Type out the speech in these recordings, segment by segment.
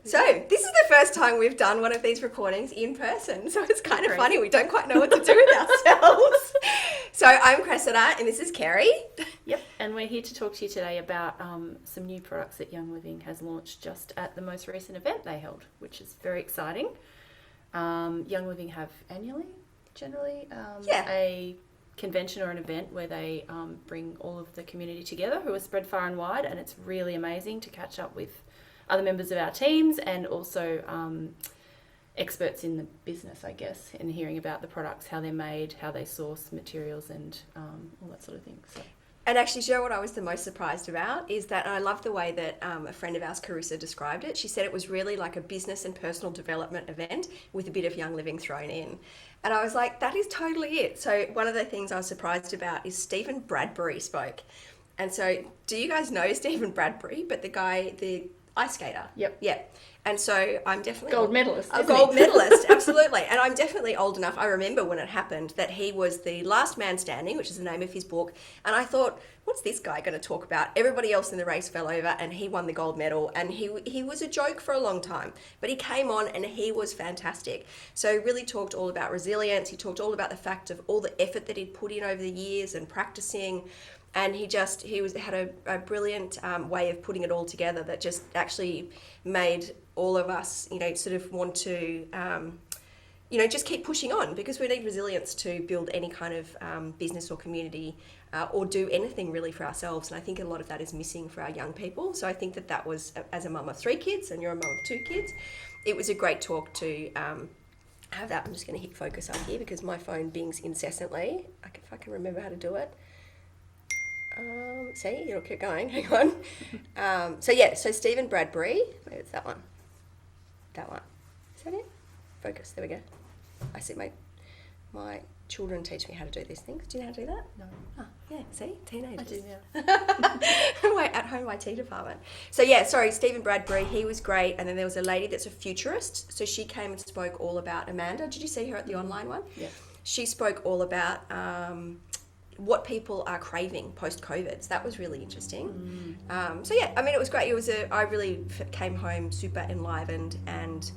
So this is the first time we've done one of these recordings in person. So it's kind of funny. We don't quite know what to do with ourselves. So I'm Cressida and this is Kerry. Yep, and we're here to talk to you today about some new products that Young Living has launched just at the most recent event they held, which is very exciting. Young Living have annually, generally, a convention or an event where they bring all of the community together who are spread far and wide, and it's really amazing to catch up with other members of our teams and also experts in the business, I guess, and hearing about the products, how they're made, how they source materials and all that sort of thing. So. And actually, Joe, what I was the most surprised about is that, and I love the way that a friend of ours, Carissa, described it. She said it was really like a business and personal development event with a bit of Young Living thrown in. And I was like, that is totally it. So one of the things I was surprised about is Stephen Bradbury spoke. And so do you guys know Stephen Bradbury? But the guy, the ice skater. Yep. Yeah. And so I'm definitely... Gold medalist. A gold medalist, absolutely. And I'm definitely old enough. I remember when it happened that he was the last man standing, which is the name of his book. And I thought, what's this guy going to talk about? Everybody else in the race fell over and he won the gold medal. And he was a joke for a long time. But he came on and he was fantastic. So he really talked all about resilience. He talked all about the fact of all the effort that he'd put in over the years and practicing. And he had a brilliant way of putting it all together that just actually made all of us, sort of want to, just keep pushing on, because we need resilience to build any kind of business or community or do anything really for ourselves. And I think a lot of that is missing for our young people. So I think that was, as a mum of 3 kids and you're a mum of 2 kids, it was a great talk to have that. I'm just going to hit focus up here because my phone bings incessantly. If I can remember how to do it. See, it'll keep going. Hang on. So Stephen Bradbury. Wait, it's that one. That one. Is that it? Focus. There we go. I see my children teach me how to do these things. Do you know how to do that? No. Oh, yeah. See, teenagers. I do now. My at-home IT department. So Stephen Bradbury. He was great. And then there was a lady that's a futurist. So she came and spoke all about Amanda. Did you see her at the online one? Yeah. She spoke all about what people are craving post-COVID. So that was really interesting. It was great. I really came home super enlivened and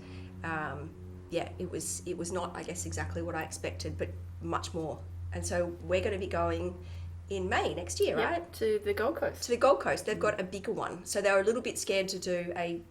it was not, I guess, exactly what I expected, but much more. And so we're going to be going in May next year, right? To the Gold Coast. To the Gold Coast. They've got a bigger one. So they were a little bit scared to do a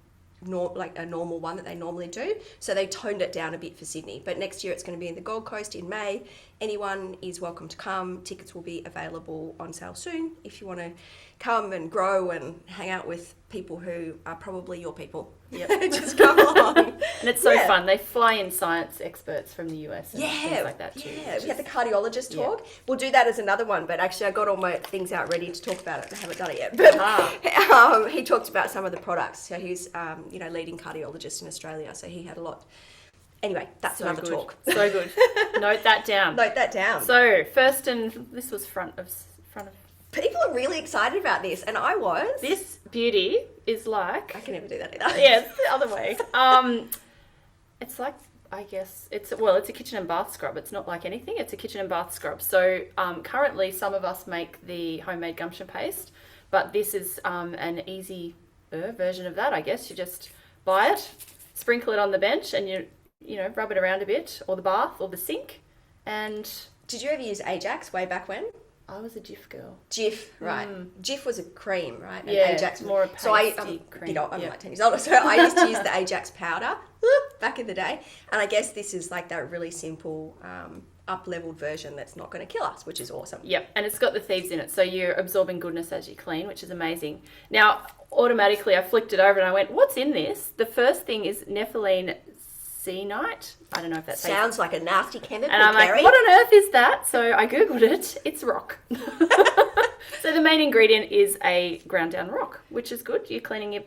normal one that they normally do. So they toned it down a bit for Sydney. But next year it's going to be in the Gold Coast in May. Anyone is welcome to come. Tickets will be available on sale soon if you want to come and grow and hang out with people who are probably your people. Yep. Just come along. And it's so fun. They fly in science experts from the US and things like that too. Yeah, we had the cardiologist talk. Yeah. We'll do that as another one, but actually I got all my things out ready to talk about it. I haven't done it yet. But he talked about some of the products. So he's leading cardiologist in Australia. So he had a lot. Anyway, that's so another good. talk. So good. Note that down. Note that down. So first, and this was front of. People are really excited about this, and I was. This beauty is like... I can never do that either. Yeah, it's the other way. It's like, I guess, it's a kitchen and bath scrub. It's not like anything. It's a kitchen and bath scrub. So currently some of us make the homemade gumption paste, but this is an easy version of that, I guess. You just buy it, sprinkle it on the bench, and you rub it around a bit, or the bath, or the sink, and... Did you ever use Ajax way back when? I was a Jif girl. Jif, right. Jif was a cream, right? And yeah, Ajax more a pasty cream. I'm like 10 years older, so I used to use the Ajax powder back in the day. And I guess this is like that really simple up-leveled version that's not going to kill us, which is awesome. Yep, and it's got the thieves in it, so you're absorbing goodness as you clean, which is amazing. Now, automatically I flicked it over and I went, what's in this? The first thing is nepheline Night. I don't know if that sounds like a nasty chemical. And I'm Kerry. like, what on earth is that? So I googled it. It's rock. So the main ingredient is a ground down rock, which is good. You're cleaning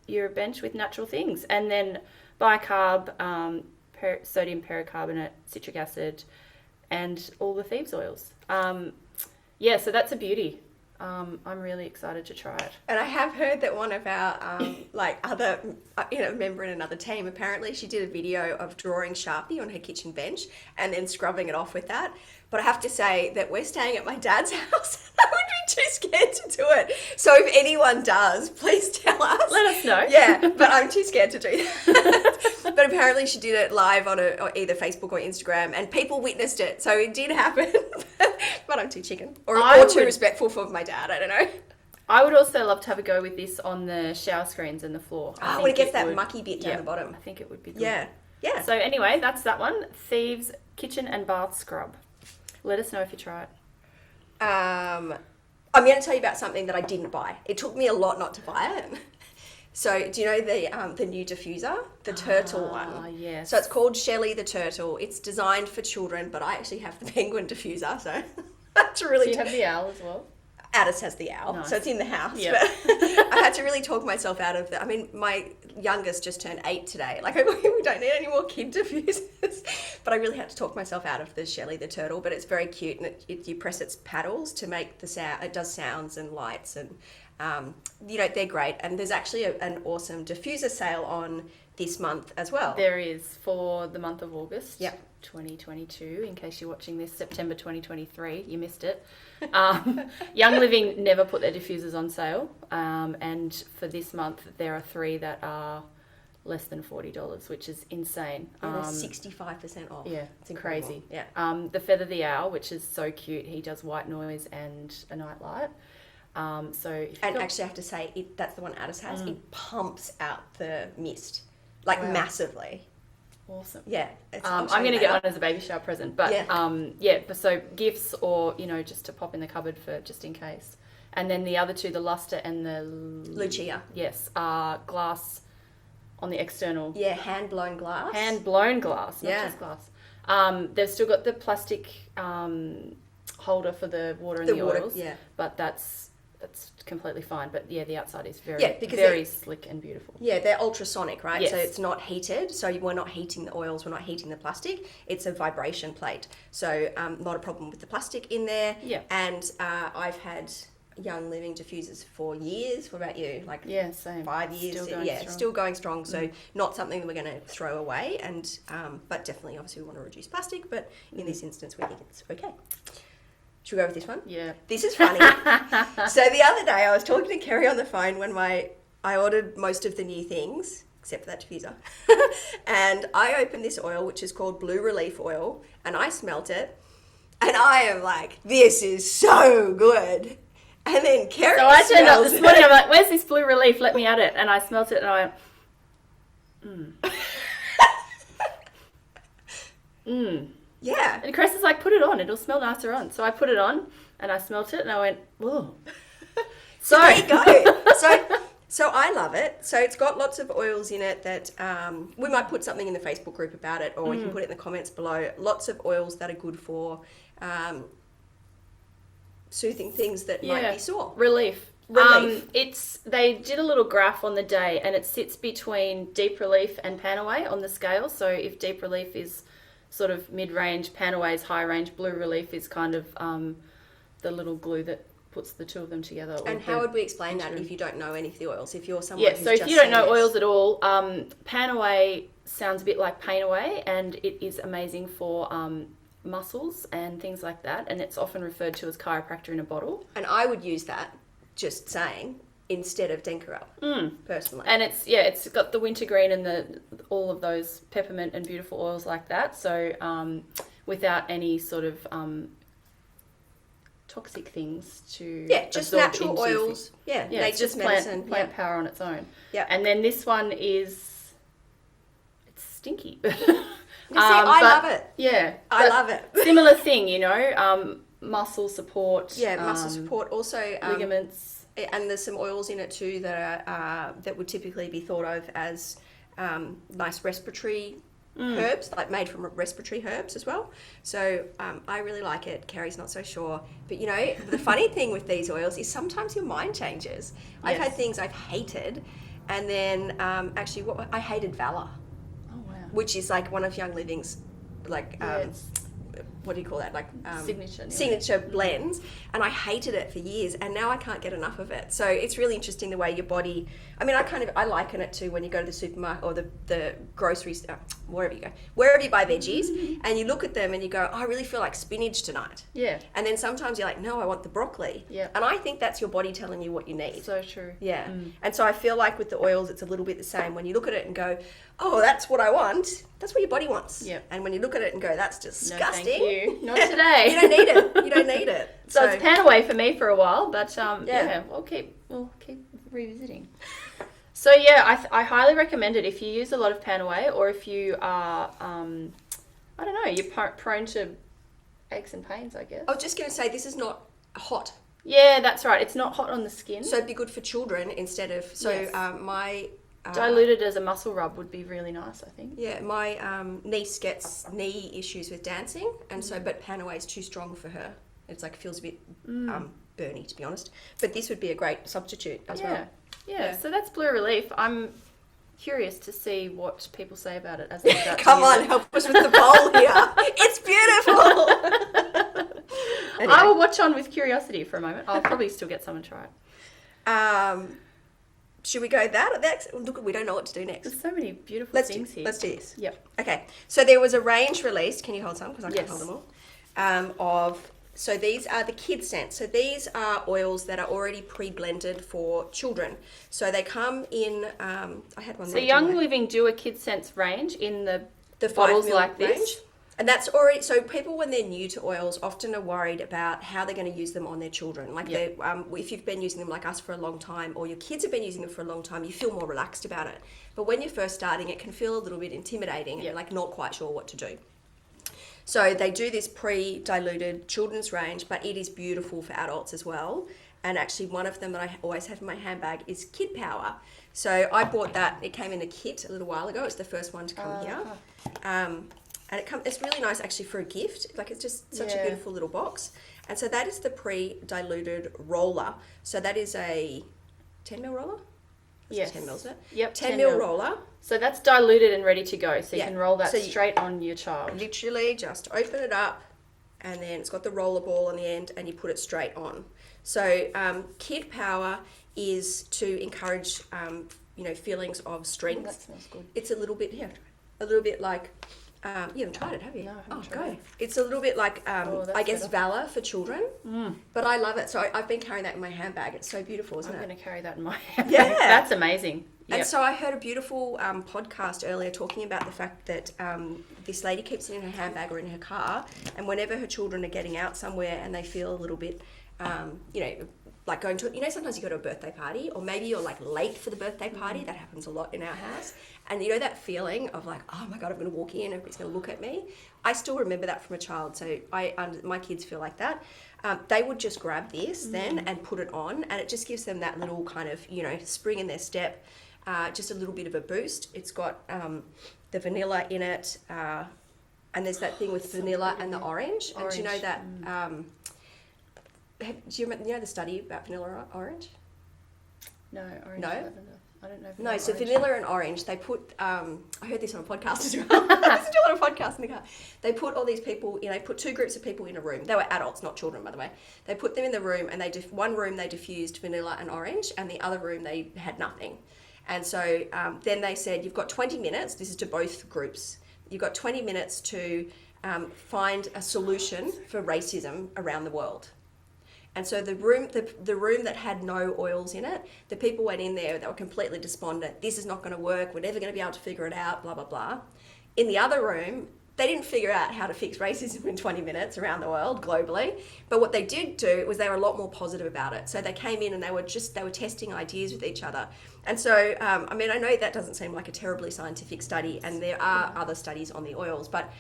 your bench with natural things, and then bicarb, sodium pericarbonate, citric acid, and all the thieves oils. So that's a beauty. I'm really excited to try it. And I have heard that one of our other member in another team, apparently she did a video of drawing Sharpie on her kitchen bench and then scrubbing it off with that. But I have to say that we're staying at my dad's house. That would be too scared to do it. So if anyone does, please tell us. Let us know. Yeah, but I'm too scared to do that. But apparently she did it live on or either Facebook or Instagram, and people witnessed it. So it did happen. But I'm too chicken. Or too respectful for my dad. I don't know. I would also love to have a go with this on the shower screens and the floor. Oh, when it gets that mucky bit down the bottom. I think it would be good. Yeah. Yeah. So anyway, that's that one. Thieves Kitchen and Bath Scrub. Let us know if you try it. I'm going to tell you about something that I didn't buy. It took me a lot not to buy it. So do you know the new diffuser, the turtle one? Oh, yes. So it's called Shelley the Turtle. It's designed for children, but I actually have the penguin diffuser, so that's really. Do you have the owl as well? Addis has the owl, Nice. so it's in the house. Yep. But I had to really talk myself out of that. I mean, my youngest just turned 8 today. Like, we don't need any more kid diffusers. But I really had to talk myself out of the Shelley the Turtle. But it's very cute, and you press its paddles to make the sound. It does sounds and lights, and they're great. And there's actually an awesome diffuser sale on this month as well. There is for the month of August. Yep. 2022, in case you're watching this September 2023, you missed it. Young Living never put their diffusers on sale, and for this month there are 3 that are less than $40, which is insane. Yeah, they're 65% off. Yeah, it's incredible. Crazy. Yeah. The Feather the Owl, which is so cute, he does white noise and a night light. Actually, I have to say, that's the one Addis has. It pumps out the mist, like massively. Awesome. Yeah. I'm going to get one as a baby shower present, but so gifts or, just to pop in the cupboard for just in case. And then the other 2, the Luster and the Lucia. Yes, are glass on the external. Yeah, hand-blown glass. Hand-blown glass, not just glass. They've still got the plastic holder for the water and the oils, but that's completely fine. But yeah, the outside is very slick and beautiful. Yeah, they're ultrasonic, right? Yes. So it's not heated. So we're not heating the oils, we're not heating the plastic. It's a vibration plate. So not a problem with the plastic in there. Yeah. And I've had Young Living diffusers for years. What about you? Like same. 5 years. Still going strong. So not something that we're going to throw away. And but definitely, obviously, we want to reduce plastic. But in this instance, we think it's okay. Should we go with this one? Yeah. This is funny. So the other day I was talking to Kerry on the phone when I ordered most of the new things, except for that diffuser. And I opened this oil, which is called Blue Relief Oil, and I smelt it. And I am like, this is so good. And then Kerry So I turned up this it. morning, I'm like, where's this Blue Relief? Let me add it. And I smelt it and I went, Yeah. And Cress is like, put it on, it'll smell nicer on. So I put it on and I smelt it and I went, whoa. So there you go. So I love it. So it's got lots of oils in it that we might put something in the Facebook group about it, or you can put it in the comments below. Lots of oils that are good for soothing things that might be sore. Relief. They did a little graph on the day, and it sits between Deep Relief and Panaway on the scale. So if Deep Relief is sort of mid-range, Panaway is high-range, Blue Relief is kind of the little glue that puts the 2 of them together. And how would we explain that if you don't know any of the oils? If you're someone who's so if you don't know oils at all, Panaway sounds a bit like Pain Away, and it is amazing for muscles and things like that, and it's often referred to as chiropractor in a bottle. And I would use that, just saying, instead of Denkerel, personally. And it's got the wintergreen and all of those peppermint and beautiful oils like that. So without any sort of toxic things to just absorb natural into oils. it's just medicine. plant power on its own. Yeah. And then this one it's stinky. I love it. Yeah, I love it. Similar thing, muscle support. Yeah, muscle support. Also ligaments. And there's some oils in it too that are that would typically be thought of as nice respiratory herbs, like made from respiratory herbs as well. So I really like it. Kerry's not so sure. But the funny thing with these oils is sometimes your mind changes. I've had things I've hated, and then I hated Valor. Oh wow. Which is like one of Young Living's what do you call that? Like signature blends, and I hated it for years, and now I can't get enough of it. So it's really interesting the way your body. I mean, I liken it to when you go to the supermarket or the grocery store, wherever you buy veggies, and you look at them and you go, oh, I really feel like spinach tonight. Yeah. And then sometimes you're like, no, I want the broccoli. Yeah. And I think that's your body telling you what you need. So true. Yeah. And so I feel like with the oils, it's a little bit the same. When you look at it and go, oh, that's what I want, that's what your body wants. Yep. And when you look at it and go, that's disgusting. No, thank you. Not today. You don't need it. You don't need it. So it's pan away for me for a while, but we'll keep revisiting. So yeah, I highly recommend it if you use a lot of pan away, or if you are, I don't know, you're prone to aches and pains, I guess. I was just going to say, this is not hot. Yeah, that's right. It's not hot on the skin. So it'd be good for children instead of, Yes. my... diluted as a muscle rub would be really nice, I think. Yeah, my niece gets knee issues with dancing, and so, but Panaway is too strong for her. It's like, feels a bit burny, to be honest. But this would be a great substitute as well. Yeah, so that's Blue Relief. I'm curious to see what people say about it as I start Come to use on, it. help us with the poll here. It's beautiful. Anyway. I will watch on with curiosity for a moment. I'll probably still get someone to try it. Should we go that next? Look, we don't know what to do next. There's so many beautiful things here. Let's do this. Yep. Okay. So there was a range released. Can you hold some? Because I can't Yes. hold them all. So these are the kid scents. So these are oils that are already pre-blended for children. So they come in. I had one. So there, Young didn't I? Living do a kid scents range in the 5 bottles ml like this. range. And that's already, so people when they're new to oils often are worried about how they're going to use them on their children. Like if you've been using them like us for a long time, or your kids have been using them for a long time, you feel more relaxed about it. But when you're first starting, it can feel a little bit intimidating and like not quite sure what to do. So they do this pre-diluted children's range, but it is beautiful for adults as well. And actually one of them that I always have in my handbag is Kid Power. So I bought that, it came in a kit a little while ago. It's the first one to come here. And it's really nice actually for a gift. Like it's just such a beautiful little box. And so that is the pre-diluted roller. So that is a 10 ml roller? Yes. 10 ml, isn't it? Yep. 10 ml roller. So that's diluted and ready to go. So you Yeah. can roll that So straight on your child. Literally just open it up, and then it's got the roller ball on the end, and you put it straight on. So Kid Power is to encourage, feelings of strength. Oh, that smells good. It's a little bit like, you haven't tried it, have you? No, I haven't tried it. It's a little bit like, I guess, better. Valor for children. But I love it. So I've been carrying that in my handbag. It's so beautiful, isn't I'm it? going to carry that in my hand. Yeah. That's amazing. And Yep. so I heard a beautiful podcast earlier talking about the fact that this lady keeps it in her handbag or in her car, and whenever her children are getting out somewhere and they feel a little bit, like going to, sometimes you go to a birthday party, or maybe you're like late for the birthday party. That happens a lot in our house. And that feeling of like, oh my God, I'm going to walk in, everybody's going to look at me. I still remember that from a child. So my kids feel like that. They would just grab this then and put it on, and it just gives them that little kind of, spring in their step, just a little bit of a boost. It's got the vanilla in it, and there's that thing with vanilla and the orange. And do you know that, do you know the study about vanilla orange? No, orange No? lavender. I don't know. No, so orange. vanilla and orange, they put, I heard this on a podcast as well. I listen to a lot of podcasts in the car. They put all these people, they put 2 groups of people in a room. They were adults, not children, by the way. They put them in the room, and one room they diffused vanilla and orange, and the other room they had nothing. And so then they said, you've got 20 minutes, this is to both groups, you've got 20 minutes to find a solution for racism around the world. And so the room that had no oils in it, the people went in there, they were completely despondent. This is not going to work. We're never going to be able to figure it out, blah, blah, blah. In the other room, they didn't figure out how to fix racism in 20 minutes around the world, globally. But what they did do was they were a lot more positive about it. So they came in and they were testing ideas with each other. And so, I know that doesn't seem like a terribly scientific study, and there are other studies on the oils, but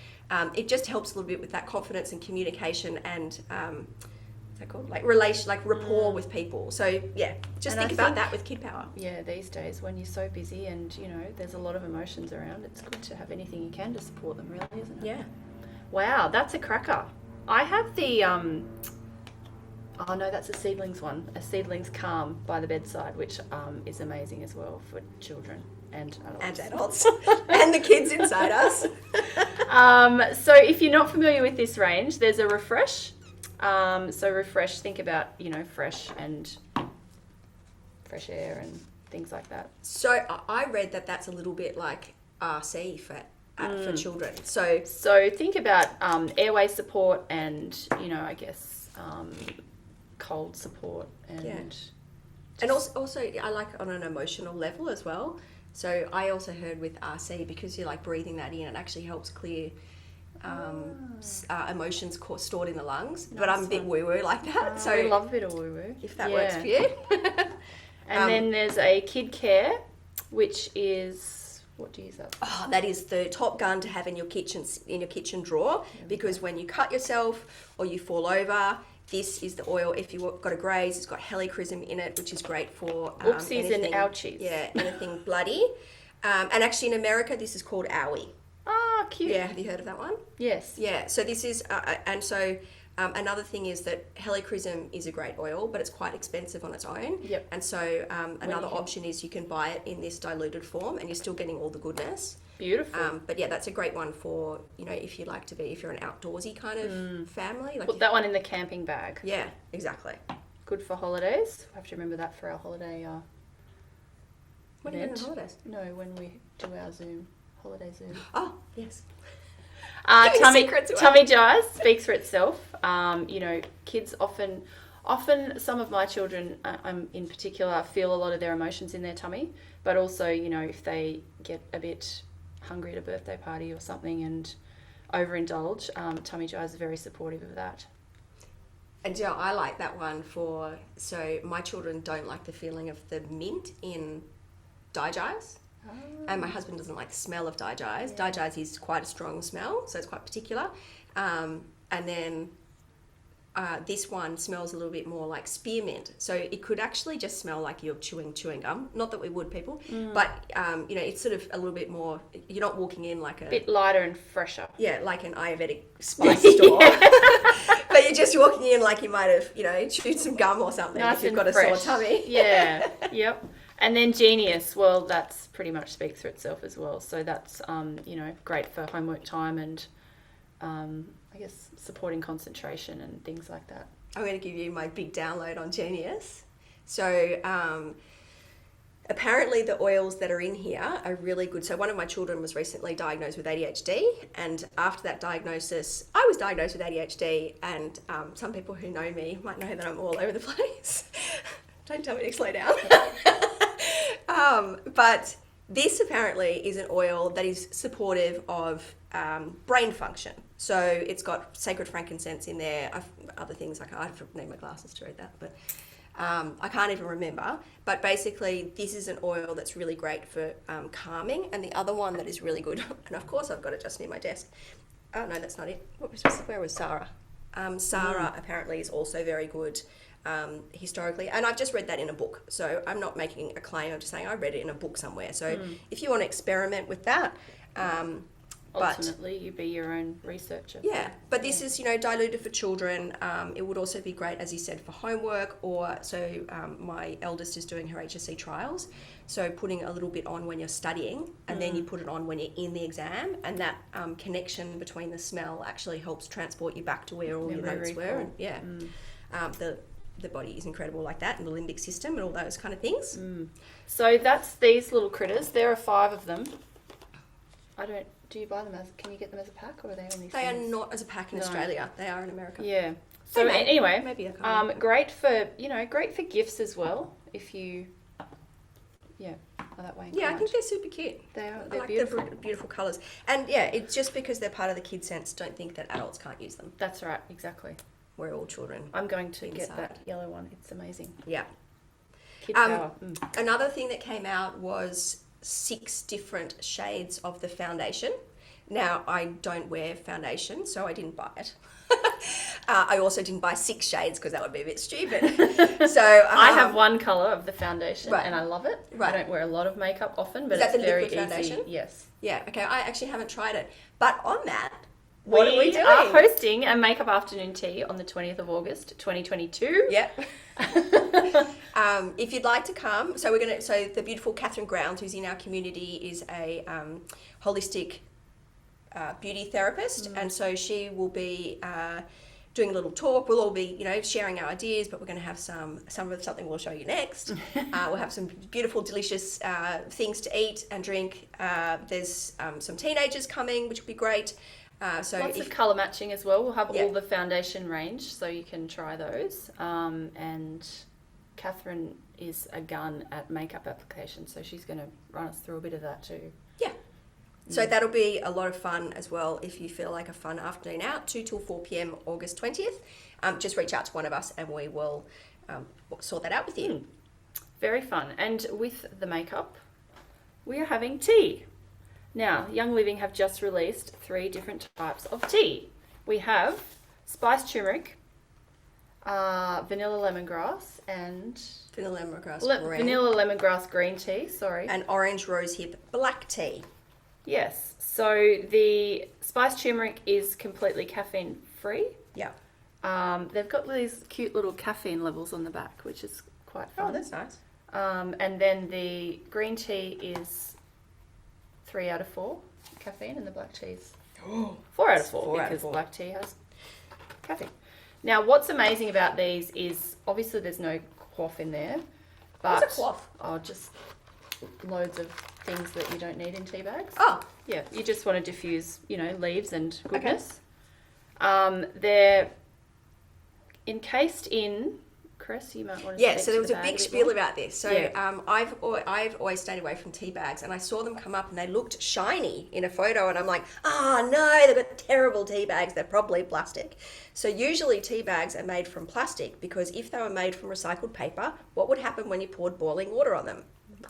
it just helps a little bit with that confidence and communication and... what's that called? Like relation, like rapport with people. So yeah, just think about that with Kid Power. Yeah, these days when you're so busy and there's a lot of emotions around, it's good to have anything you can to support them, really, isn't it? Yeah. Wow, that's a cracker. I have the Oh no, that's a seedlings one. A seedlings calm by the bedside, which is amazing as well for children and adults. And adults. And the kids inside us. So if you're not familiar with this range, there's a refresh. So refresh, think about, fresh and fresh air and things like that. So I read that that's a little bit like RC for children. So think about airway support and, I guess cold support and and also I like it on an emotional level as well. So I also heard with RC, because you're like breathing that in, it actually helps clear emotions stored in the lungs. Nice. But I'm a bit woo-woo like that. So I love a bit of woo-woo. If that works for you. And then there's a Kid Care, which is, what do you use that for? Oh, that is the top gun to have in your kitchen drawer, because when you cut yourself or you fall over, this is the oil. If you've got a graze, it's got helichrysum in it, which is great for oopsies and ouchies. Yeah, anything bloody. And actually in America, this is called Owie. Oh, cute. Yeah, have you heard of that one? Yes. Yeah, so this is, another thing is that helichrysum is a great oil, but it's quite expensive on its own. Yep. And so another option is you can buy it in this diluted form, and you're still getting all the goodness. Beautiful. But yeah, that's a great one for, if you're an outdoorsy kind of family. Like put that one in the camping bag. Yeah, exactly. Good for holidays. I have to remember that for our holiday What are you doing on holidays? No, when we do our holiday Zoom. Oh, yes. Tummy jars speaks for itself. Kids often some of my children, in particular, feel a lot of their emotions in their tummy. But also, if they get a bit hungry at a birthday party or something and overindulge, tummy jars are very supportive of that. And I like that one so my children don't like the feeling of the mint in dye jars. Oh. And my husband doesn't like the smell of dye jars. Yeah. Dye jars is quite a strong smell, so it's quite particular. And then this one smells a little bit more like spearmint. So it could actually just smell like you're chewing gum. Not that we would, people. But, it's sort of a little bit more, you're not walking in like a... bit lighter and fresher. Yeah, like an Ayurvedic spice store. But you're just walking in like you might have, chewed some gum or something nice if you've got fresh. A sore tummy. Yeah, yep. And then Genius, well, that's pretty much speaks for itself as well. So that's, great for homework time and, I guess, supporting concentration and things like that. I'm going to give you my big download on Genius. So apparently the oils that are in here are really good. So one of my children was recently diagnosed with ADHD, and after that diagnosis, I was diagnosed with ADHD, and some people who know me might know that I'm all over the place. Don't tell me to slow down. But this apparently is an oil that is supportive of brain function. So it's got sacred frankincense in there. Other things, I have to need my glasses to read that, but I can't even remember. But basically, this is an oil that's really great for calming. And the other one that is really good, and of course I've got it just near my desk. Oh no, that's not it. Where was Sarah? Sarah apparently is also very good historically, and I've just read that in a book, so I'm not making a claim, I'm just saying I read it in a book somewhere. So if you want to experiment with that, ultimately you be your own researcher. Yeah, but this is diluted for children. It would also be great, as you said, for homework, or so my eldest is doing her HSC trials, so putting a little bit on when you're studying, and then you put it on when you're in the exam, and that connection between the smell actually helps transport you back to where all your notes were. And, the body is incredible like that, and the limbic system and all those kind of things. So that's these little critters. There are 5 of them. Do you buy them can you get them as a pack, or are they only They are not as a pack in Australia. They are in America. Yeah. So anyway, maybe I can't great for gifts as well, if you are that way. Yeah, I think they're super cute. They're I like beautiful. the beautiful colours. And yeah, it's just because they're part of the kid sense, don't think that adults can't use them. That's right, exactly. We're all children. I'm going to get that yellow one. It's amazing. Yeah. Kid power. Another thing that came out was 6 different shades of the foundation. Now, I don't wear foundation, so I didn't buy it. I also didn't buy 6 shades because that would be a bit stupid. So I have one colour of the foundation, and I love it. Right. I don't wear a lot of makeup often, but is that it's the very liquid easy. Foundation? Yes. Yeah, okay. I actually haven't tried it. But on that, What are we doing? We are hosting a makeup afternoon tea on the 20th of August, 2022. Yep. If you'd like to come, so the beautiful Catherine Grounds, who's in our community, is a holistic beauty therapist, and so she will be doing a little talk. We'll all be, sharing our ideas, but we're going to have something we'll show you next. We'll have some beautiful, delicious things to eat and drink. There's some teenagers coming, which will be great. Lots of colour matching as well. We'll have all the foundation range, so you can try those. And Catherine is a gun at makeup application, so she's going to run us through a bit of that too. Yeah. So that'll be a lot of fun as well if you feel like a fun afternoon out, 2 till 4 p.m. August 20th. Just reach out to one of us and we will sort that out with you. Very fun. And with the makeup, we are having tea. Now, Young Living have just released 3 different types of tea. We have spiced turmeric, vanilla lemongrass, and... Vanilla lemongrass green tea, sorry. And orange rosehip black tea. Yes. So the spiced turmeric is completely caffeine free. Yeah. They've got these cute little caffeine levels on the back, which is quite fun. Oh, that's nice. And then the green tea is 3 out of 4 caffeine, and the black tea is 4 out of 4 because black tea has caffeine. Now, what's amazing about these is obviously there's no quaff in there. But what's a quaff? Oh, just loads of things that you don't need in tea bags. Oh. Yeah, you just want to diffuse, leaves and goodness. Okay. They're encased in... Cress, you might want to so there was a big spiel about this. So I've always stayed away from tea bags, and I saw them come up and they looked shiny in a photo, and I'm like, no, they've got terrible tea bags. They're probably plastic. So usually tea bags are made from plastic because if they were made from recycled paper, what would happen when you poured boiling water on them?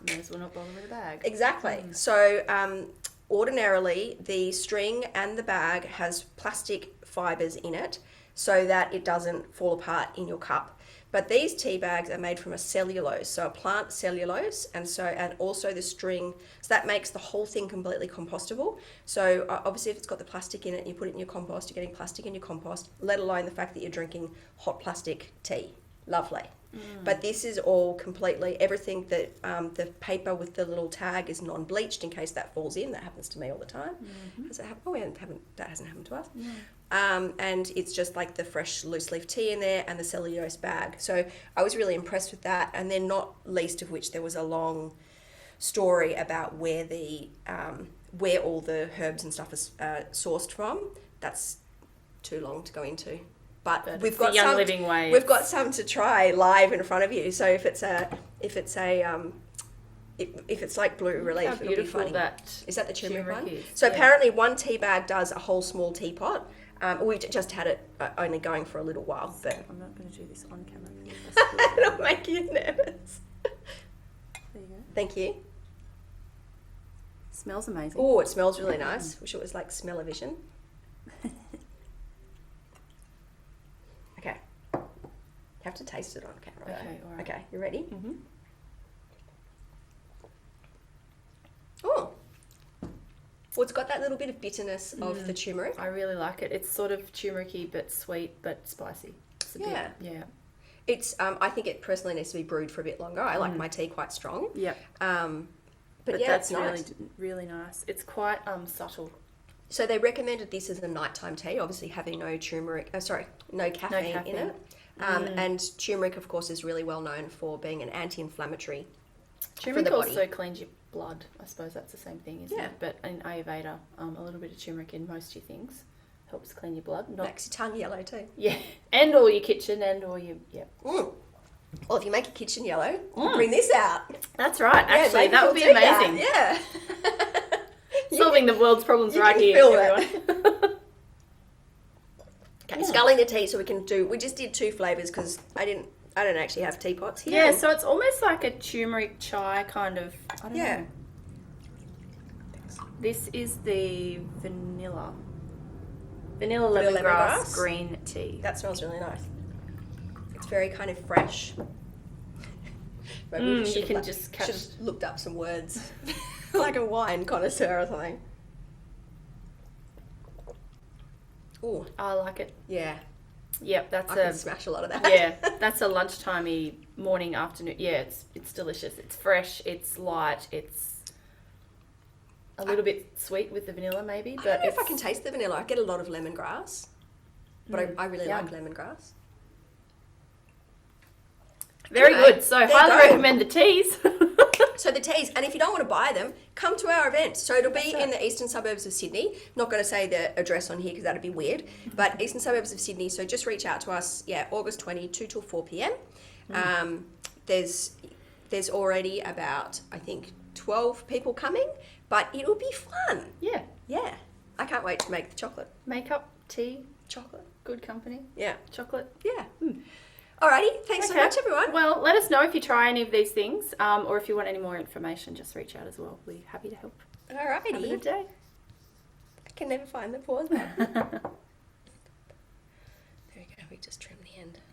May as well not bother with a bag. Exactly. So ordinarily the string and the bag has plastic fibres in it so that it doesn't fall apart in your cup. But these tea bags are made from a cellulose, so a plant cellulose, and also the string, so that makes the whole thing completely compostable. So obviously if it's got the plastic in it and you put it in your compost, you're getting plastic in your compost, let alone the fact that you're drinking hot plastic tea. Lovely. But this is all completely, everything that the paper with the little tag is non-bleached in case that falls in. That happens to me all the time. Does it happen? Oh, that hasn't happened to us. No. And it's just like the fresh loose leaf tea in there and the cellulose bag. So I was really impressed with that. And then not least of which there was a long story about where all the herbs and stuff is sourced from. That's too long to go into. But we've got Young Living way. We've got some to try live in front of you. So if it's like Blue Relief, it'll be funny. Is that the turmeric one? So apparently one tea bag does a whole small teapot. We just had it only going for a little while, but I'm not going to do this on camera. It'll make you nervous. There you go. Thank you. Smells amazing. Oh, it smells really nice. Wish it was like smell-o-vision. Okay. You have to taste it on camera. Okay, all right. Okay, you ready? Mm-hmm. Oh. Well, it's got that little bit of bitterness of the turmeric. I really like it. It's sort of turmeric-y but sweet but spicy. It's a bit, yeah. It's I think it personally needs to be brewed for a bit longer. I like my tea quite strong. Yeah. But yeah, that's it's nice. really nice. It's quite subtle. So they recommended this as a nighttime tea, obviously having no caffeine in it. And turmeric, of course, is really well known for being an anti-inflammatory turmeric for the body. Also cleans your blood. I suppose that's the same thing, isn't it? But in Ayurveda, a little bit of turmeric in most of your things helps clean your blood. Makes your tongue yellow too. Yeah, and all your kitchen and all your Well, if you make your kitchen yellow, bring this out. That's right. Actually, that would be amazing. Yeah. Solving the world's problems right here, everyone. Okay, sculling the tea, so we just did 2 flavours because I don't actually have teapots here. Yeah, so it's almost like a turmeric chai kind of, I don't know. This is the vanilla lemongrass green tea. That smells really nice. It's very kind of fresh. Maybe you can just should have looked up some words. Like a wine connoisseur or something. Oh, I like it. yeah. Yep, that's I can smash a lot of that. yeah, that's a lunchtimey, morning, afternoon. Yeah, it's delicious. It's fresh. It's light. It's a little bit sweet with the vanilla, maybe. I But don't know if I can taste the vanilla. I get a lot of lemongrass, but I really yum. like lemongrass. Very Anyway, good. So there you highly go. recommend the teas. So the teas, and if you don't want to buy them, come to our event. So it'll be That's right. in the eastern suburbs of Sydney. Not going to say the address on here because that'd be weird, but eastern suburbs of Sydney. So just reach out to us. Yeah, August 20, 2 till 4 p.m. There's already about, I think, 12 people coming, but it'll be fun. Yeah. Yeah, I can't wait to make the chocolate. Makeup, tea, Chocolate. good company, Yeah. chocolate. Yeah. Alrighty, thanks so Okay. much, everyone. Well, let us know if you try any of these things, or if you want any more information, just reach out as well. We're happy to help. Have a Alrighty. good day. I can never find the pause button. There we go, we just trimmed the end.